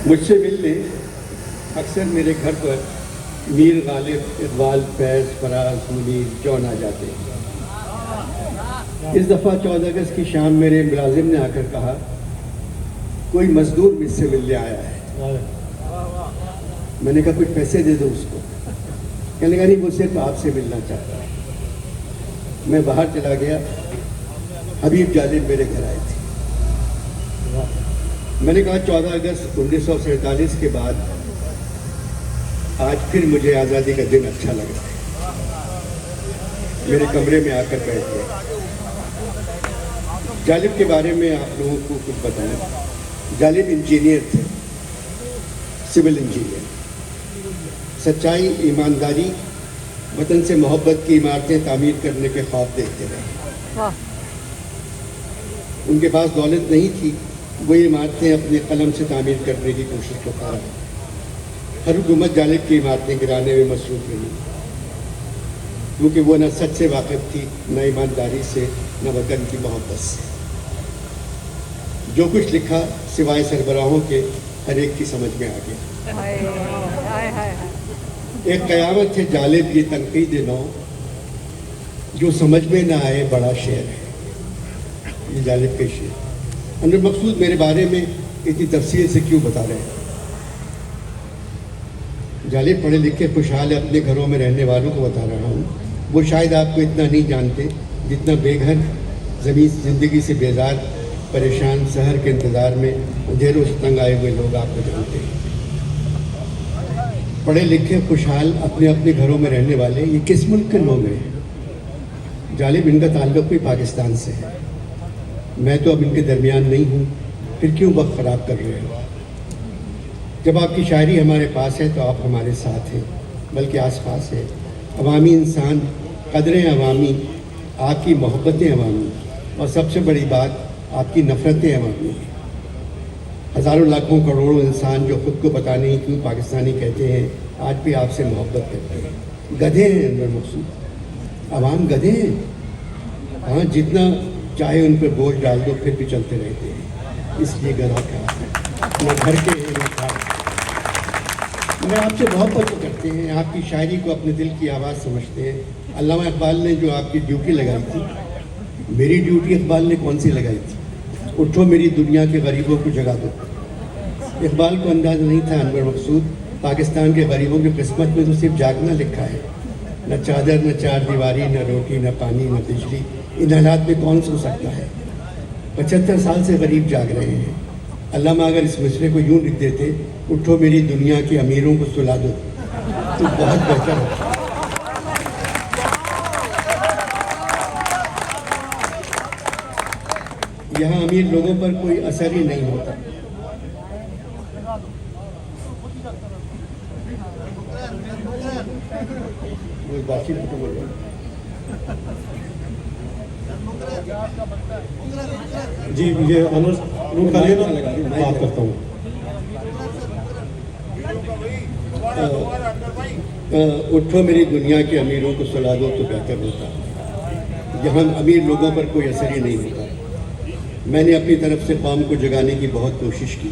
مجھ سے ملنے اکثر میرے گھر پر میر غالب، اقبال، فیض، فراز، منیر، جون آ جاتے ہیں۔ اس دفعہ 14 اگست کی شام میرے ملازم نے آ کر کہا کوئی مزدور مجھ سے ملنے آیا ہے۔ میں نے کہا کچھ پیسے دے دو اس کو۔ کہنے لگا نہیں، وہ صرف آپ سے ملنا چاہتا ہے۔ میں باہر چلا گیا، حبیب جالب میرے گھر آئے تھے۔ میں نے کہا 14 اگست 1947 کے بعد آج پھر مجھے آزادی کا دن اچھا لگ رہا ہے۔ میرے کمرے میں آ کر بیٹھ گئے۔ جالب کے بارے میں آپ لوگوں کو کچھ بتائیں۔ جالب انجینئر تھے، سول انجینئر۔ سچائی، ایمانداری، وطن سے محبت کی عمارتیں تعمیر کرنے کے خواب دیکھتے رہے۔ ان کے پاس دولت نہیں تھی، وہ عمارتیں اپنے قلم سے تعمیر کرنے کی کوشش کرتا رہا۔ ہر حکومت جالب کی عمارتیں گرانے میں مصروف رہی، کیونکہ وہ نہ سچ سے واقف تھی، نہ ایمانداری سے، نہ وطن کی محبت سے۔ جو کچھ لکھا سوائے سربراہوں کے ہر ایک کی سمجھ میں آ گیا۔ ایک قیامت ہے جالب یہ تنقید نو، جو سمجھ میں نہ آئے بڑا شعر ہے۔ یہ جالب کے شعر۔ انور مقصود میرے بارے میں اتنی تفصیل سے کیوں بتا رہے ہیں؟ جالب پڑھے لکھے خوشحال اپنے گھروں میں رہنے والوں کو بتا رہا ہوں۔ وہ شاید آپ کو اتنا نہیں جانتے جتنا بے گھر، زندگی سے بیزار، پریشان، سحر کے انتظار میں اندھیروں سے تنگ آئے ہوئے لوگ آپ کو جانتے ہیں۔ پڑھے لکھے خوشحال اپنے اپنے گھروں میں رہنے والے یہ کس ملک کے لوگ ہیں؟ جالب ان کا تعلق بھی پاکستان سے ہے۔ میں تو اب ان کے درمیان نہیں ہوں، پھر کیوں وقت خراب کر رہے ہو؟ جب آپ کی شاعری ہمارے پاس ہے تو آپ ہمارے ساتھ ہیں، بلکہ آس پاس ہے۔ عوامی انسان، قدریں عوامی، آپ کی محبتیں عوامی، اور سب سے بڑی بات آپ کی نفرتیں عوامی ہیں۔ ہزاروں لاکھوں کروڑوں انسان جو خود کو پتہ نہیں کیوں پاکستانی کہتے ہیں، آج بھی آپ سے محبت کرتے ہیں۔ گدھے ہیں انور مقصود، عوام گدھے ہیں۔ ہاں، جتنا چاہے ان پہ بوجھ ڈال دو پھر بھی چلتے رہتے ہیں۔ اس لیے گدھا کیا ہے، نہ گھر کے ہیں نہ کھا۔ میں آپ سے محبت تو کرتے ہیں، آپ کی شاعری کو اپنے دل کی آواز سمجھتے ہیں۔ علامہ اقبال نے جو آپ کی ڈیوٹی لگائی تھی، میری ڈیوٹی اقبال نے کون سی لگائی تھی؟ اٹھو میری دنیا کے غریبوں کو جگا دو۔ اقبال کو انداز نہیں تھا انور مقصود، پاکستان کے غریبوں کی قسمت میں تو صرف جاگنا لکھا ہے۔ نہ چادر، نہ چار دیواری، نہ روٹی، نہ پانی، نہ بجلی۔ ان حالات میں کون سو سکتا ہے؟ 75 سال سے غریب جاگ رہے ہیں۔ علامہ اگر اس مصرے کو یوں لکھ دیتے، اٹھو میری دنیا کے امیروں کو سلا دو، تو بہت بہتر ہوتا۔ یہاں امیر لوگوں پر کوئی اثر ہی نہیں ہوتا۔ جی، یہ انور خالی بات کرتا ہوں۔ اٹھو میری دنیا کے امیروں کو سلا دو تو بہتر ہوتا۔ یہاں امیر لوگوں پر کوئی اثر ہی نہیں ہوتا۔ میں نے اپنی طرف سے قوم کو جگانے کی بہت کوشش کی۔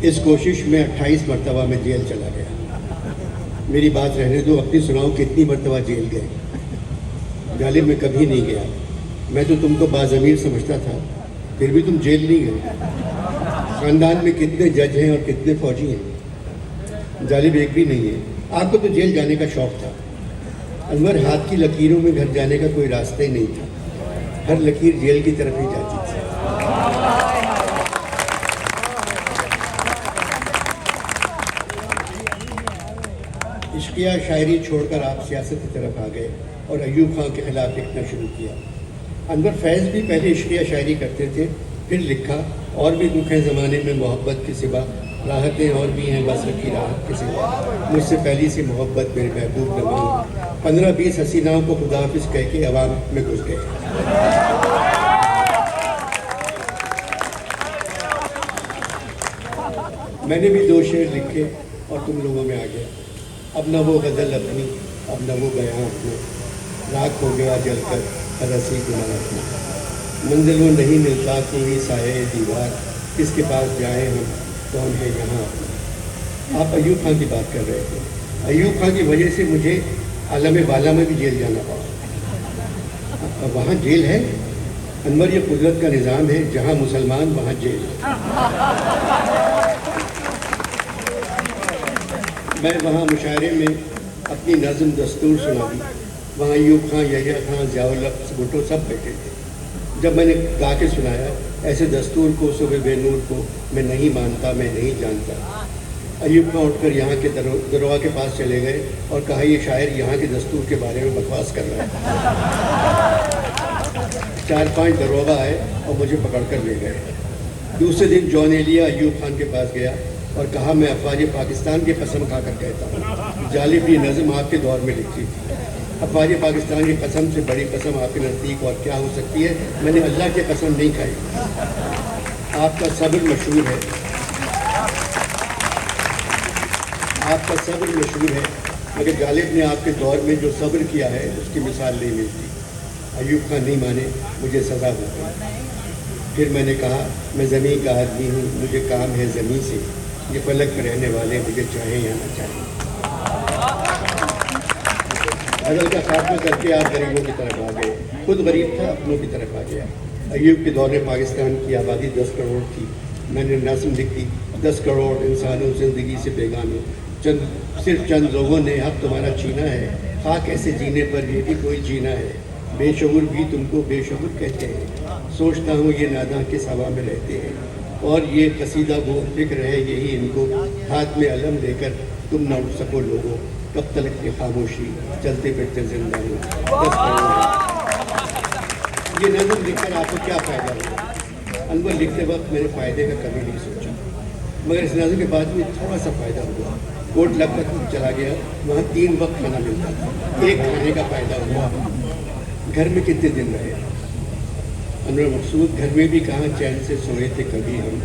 اس کوشش میں 28 مرتبہ میں جیل چلا گیا۔ میری بات رہنے دو، اپنی سناؤ کتنی مرتبہ جیل گئے؟ جالب میں کبھی نہیں گیا۔ میں تو تم کو باضمیر سمجھتا تھا، پھر بھی تم جیل نہیں گئے۔ خاندان میں کتنے جج ہیں اور کتنے فوجی ہیں؟ جالب ایک بھی نہیں ہے۔ آپ کو تو جیل جانے کا شوق تھا۔ انور، ہاتھ کی لکیروں میں گھر جانے کا کوئی راستہ ہی نہیں تھا، ہر لکیر جیل کی طرف ہی جاتی تھی۔ عشقیہ شاعری چھوڑ کر آپ سیاست کی طرف آ گئے اور ایوب خان کے خلاف لکھنا شروع کیا۔ انور فیض بھی پہلے عشقیہ شاعری کرتے تھے، پھر لکھا اور بھی دکھ ہے زمانے میں محبت کے سوا، راحتیں اور بھی ہیں بس کی راحت کے سوا، مجھ سے پہلی سی محبت میرے محبوب نواز۔ 15-20 حسیناؤں کو خدا حافظ کہہ کے عوام میں گھس گئے۔ میں نے بھی 2 شعر لکھے اور تم لوگوں میں آ گیا۔ اب نہ وہ غزل اپنی، اب نہ وہ بیان اپنا، راکھ ہو گیا جل کر ہر رسی گناہ اپنا۔ منزل وہ نہیں ملتا کوئی سایہ دیوار، کس کے پاس جائیں ہم، کون ہے یہاں؟ آپ ایوب خان کی بات کر رہے تھے. ایوب خان کی وجہ سے مجھے عالم بالا میں بھی جیل جانا پڑا. وہاں جیل ہے انور، یہ قدرت کا نظام ہے، جہاں مسلمان وہاں جیل. میں وہاں مشاعرے میں اپنی نظم دستور سنا دی. وہاں ایوب خان، یحییٰ خان، ضیاء الحق، بھٹو سب بیٹھے تھے. جب میں نے گا کے سنایا ایسے دستور کو، صبح بے نور کو میں نہیں مانتا، میں نہیں جانتا. ایوب خان اٹھ کر یہاں کے دروگا کے پاس چلے گئے اور کہا یہ شاعر یہاں کے دستور کے بارے میں بکواس کر رہا ہے. 4-5 دروگا آئے اور مجھے پکڑ کر لے گئے. دوسرے دن جون ایلیا ایوب خان کے پاس گیا اور کہا میں افواج پاکستان کی قسم کھا کر کہتا ہوں، جالب یہ نظم آپ کے دور میں لکھی تھی. افواج پاکستان کی قسم سے بڑی قسم آپ کے نزدیک اور کیا ہو سکتی ہے؟ میں نے اللہ کی قسم نہیں کھائی. آپ کا صبر مشہور ہے، آپ کا صبر مشہور ہے، مگر غالب نے آپ کے دور میں جو صبر کیا ہے اس کی مثال نہیں ملتی. ایوب خان نہیں مانے، مجھے سزا ہو گئی. پھر میں نے کہا میں زمین کا آدمی ہوں، مجھے کام ہے زمین سے. یہ فلک پہ رہنے والے مجھے چاہیں یا نہ چاہیں. غزل کا خاتمہ کر کے آپ غریبوں کی طرف آ گئے. خود غریب تھا، اپنوں کی طرف آ گیا. ایوب کے دور میں پاکستان کی آبادی 10 کروڑ تھی. میں نے نظم لکھی 10 کروڑ انسانوں زندگی سے بیگانے، صرف چند لوگوں نے حق تمہارا چھینا ہے. خاک ایسے جینے پر یہ بھی کوئی جینا ہے. بے شعور بھی تم کو بے شعور کہتے ہیں. سوچتا ہوں یہ ناداں کس ہوا میں رہتے ہیں. اور یہ قصیدہ وہ فکر ہے یہی ان کو، ہاتھ میں علم لے کر تم نہ اٹھ سکو لوگوں. کب تلک کی خاموشی چلتے پھرتے زندہ ہوں. یہ نظم لکھ کر آپ کو کیا فائدہ ہوا؟ انور لکھتے وقت میرے فائدے کا کبھی نہیں سوچا، مگر اس نظم کے بعد میں تھوڑا سا فائدہ ہوا. کوٹ لگ کر چلا گیا، وہاں 3 وقت کھانا ملتا تھا، ایک کھانے کا فائدہ ہوا. گھر میں کتنے دن رہے انور مقصود؟ گھر میں بھی کہاں چین سے سوئے تھے کبھی ہم.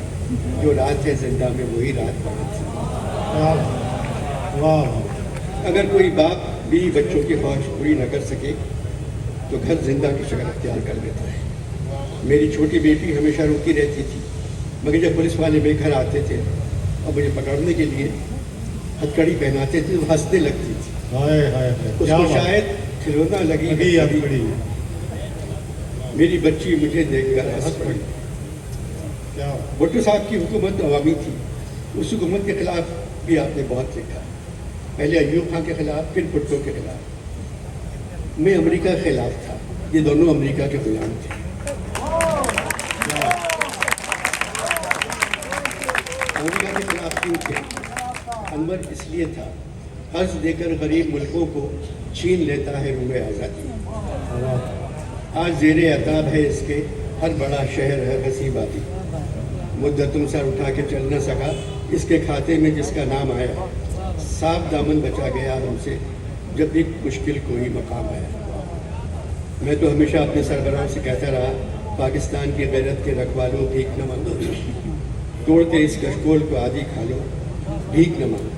جو رات ہے زندہ میں وہی رات بہت تھی. اگر کوئی باپ بھی بچوں کی خواہش پوری نہ کر سکے تو گھر زندہ کی شکل اختیار کر لیتا ہے. میری چھوٹی بیٹی ہمیشہ روتی رہتی تھی، مگر جب پولیس والے بے گھر آتے تھے اور مجھے پکڑنے کے لیے ہتھ کڑی پہناتے تھے تو ہنسنے لگتی تھی. اس کو شاید کھلونا لگی گئی. میری بچی مجھے دیکھ کر ہنس پڑی. بھٹو صاحب کی حکومت عوامی تھی. اس حکومت کے خلاف بھی آپ نے بہت لکھا، پہلے ایوب خان کے خلاف، پھر بھٹو کے خلاف. میں امریکہ کے خلاف تھا، یہ دونوں امریکہ کے غلام تھے. امریکہ کے خلاف کیوں تھے؟ انور اس لیے تھا، قرض دے کر غریب ملکوں کو چھین لیتا ہے روح آزادی. آج زیر عتاب ہے اس کے ہر بڑا شہر ہے وسیع بادی. مدتوں سر اٹھا کے چل نہ سکا اس کے کھاتے میں جس کا نام آیا. صاف دامن بچا گیا ہم سے جب بھی مشکل کوئی مقام آیا. میں تو ہمیشہ اپنے سربراہ سے کہتا رہا، پاکستان کی غیرت کے رکھوالوں بھیک نہ مانگو، توڑ کے اس کشکول کو آدھی کھا لو، بھیک نہ مانگو.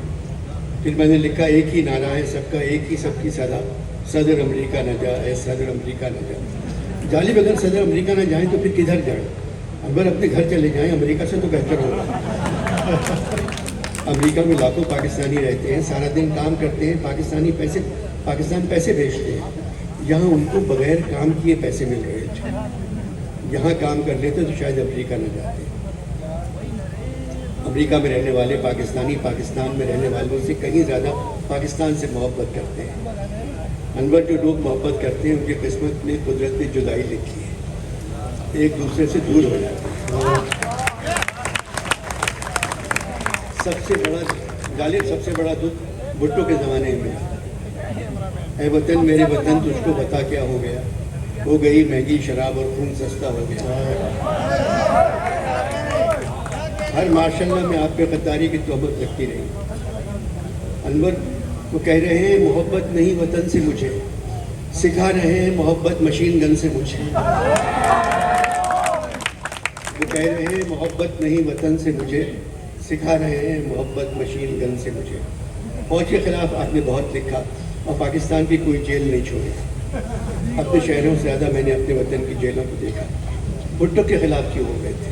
پھر میں نے لکھا ایک ہی نعرہ ہے سب کا، ایک ہی سب کی صدا، صدر امریکہ نہ جا، اے صدر امریکہ نہ جا. غالب اگر صدر امریکہ نہ جائیں تو پھر کدھر جائیں؟ اگر اپنے گھر چلے جائیں، امریکہ سے تو بہتر ہوگا. امریکہ میں لاکھوں پاکستانی رہتے ہیں، سارا دن کام کرتے ہیں، پاکستان پیسے بھیجتے ہیں. یہاں ان کو بغیر کام کیے پیسے مل رہے تھے. یہاں کام کر لیتے تو شاید امریکہ نہ جاتے. امریکہ میں رہنے والے پاکستانی پاکستان میں رہنے والوں سے کہیں زیادہ پاکستان سے محبت کرتے ہیں. انور جو لوگ محبت کرتے ہیں ان کی قسمت میں قدرت نے جدائی لکھی ہے، ایک دوسرے سے دور ہو جاتے ہیں. سب سے بڑا دکھ بھٹو کے زمانے میں، اے وطن میرے وطن تجھ کو بتا کیا ہو گیا، ہو گئی مہنگی شراب اور خون سستا ہو گیا. ہر ماشاء اللہ میں آپ پہ غداری کی تہمت لگتی رہی. انور وہ کہہ رہے ہیں محبت نہیں وطن سے مجھے، سکھا رہے ہیں محبت مشین گن سے مجھے. وہ کہہ رہے ہیں محبت نہیں وطن سے مجھے، سکھا رہے ہیں محبت مشین گن سے مجھے. فوج کے خلاف آپ نے بہت لکھا اور پاکستان کی کوئی جیل نہیں چھوڑی. اپنے شہروں سے زیادہ میں نے اپنے وطن کی جیلوں کو دیکھا. بھٹو کے خلاف کیوں ہو گئے تھے؟